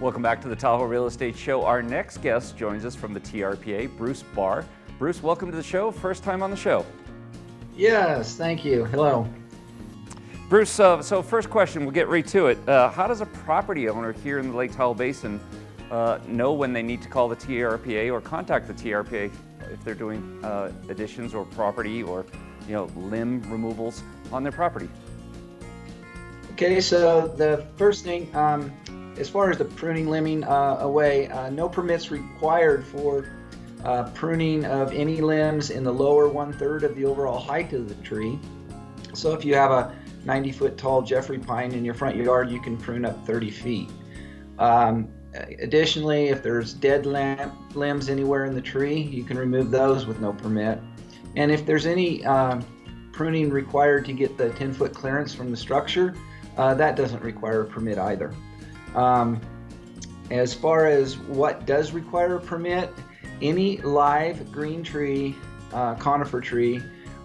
Welcome back to the Tahoe Real Estate Show. Our next guest joins us from the TRPA, Bruce Barr. Bruce, welcome to the show. First time on the show. Yes, thank you. Hello. Bruce, so first question, we'll get right to it. How does a property owner here in the Lake Tahoe Basin know when they need to call the TRPA or contact the TRPA if they're doing additions or property or limb removals on their property? Okay, so the first thing, as far as the pruning, limbing away, no permits required for pruning of any limbs in the lower 1/3 of the overall height of the tree. So if you have a 90-foot tall Jeffrey pine in your front yard, you can prune up 30 feet. Additionally, if there's dead limbs anywhere in the tree, you can remove those with no permit. And if there's any pruning required to get the 10-foot clearance from the structure, that doesn't require a permit either. As far as what does require a permit, any live green tree, conifer tree,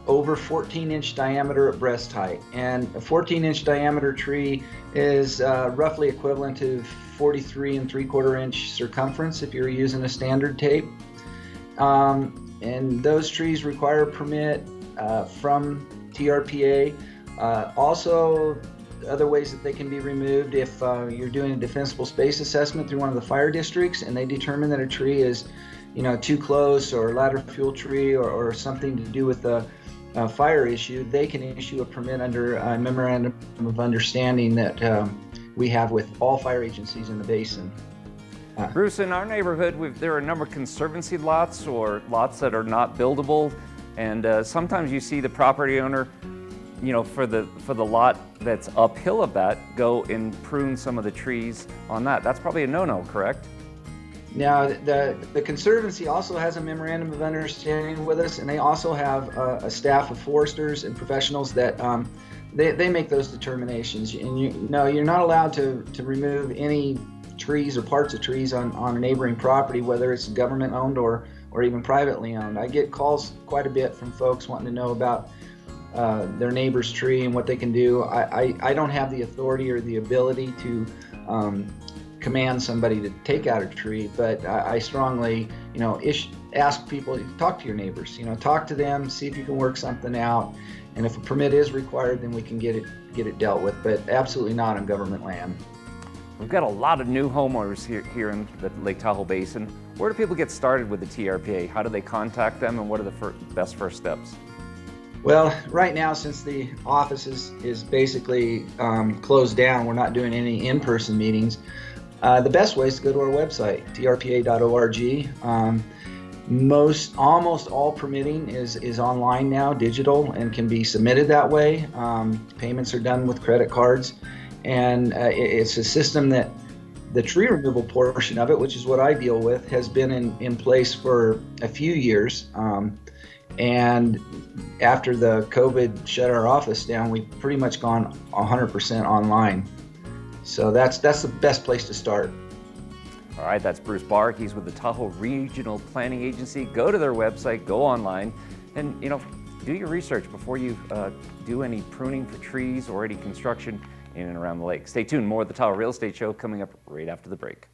over 14-inch diameter at breast height. And a 14-inch diameter tree is roughly equivalent to 43 3/4 inch circumference if you're using a standard tape. And those trees require a permit from TRPA. Also, other ways that they can be removed if you're doing a defensible space assessment through one of the fire districts and they determine that a tree is too close, or a ladder fuel tree, or something to do with the fire issue, they can issue a permit under a memorandum of understanding that we have with all fire agencies in the basin. Bruce, in our neighborhood, there are a number of conservancy lots or lots that are not buildable, and sometimes you see the property owner, for the lot that's uphill of that, go and prune some of the trees on that. That's probably a no-no, correct? Now, the Conservancy also has a memorandum of understanding with us, and they also have a staff of foresters and professionals that they make those determinations. And you're not allowed to remove any trees or parts of trees on a neighboring property, whether it's government owned or even privately owned. I get calls quite a bit from folks wanting to know about their neighbor's tree and what they can do. I don't have the authority or the ability to command somebody to take out a tree, but I strongly, ask people to talk to your neighbors. Talk to them, see if you can work something out, and if a permit is required, then we can get it dealt with. But absolutely not on government land. We've got a lot of new homeowners here in the Lake Tahoe Basin. Where do people get started with the TRPA? How do they contact them, and what are the best first steps? Well, right now, since the office is basically closed down, we're not doing any in-person meetings. The best way is to go to our website, trpa.org. Almost all permitting is online now, digital, and can be submitted that way. Payments are done with credit cards, and it's a system that the tree removal portion of it, which is what I deal with, has been in place for a few years. And after the COVID shut our office down, we've pretty much gone 100% online. So that's the best place to start. All right, that's Bruce Barr. He's with the Tahoe Regional Planning Agency. Go to their website, go online, and do your research before you do any pruning for trees or any construction in and around the lake. Stay tuned. More of the Tahoe Real Estate Show coming up right after the break.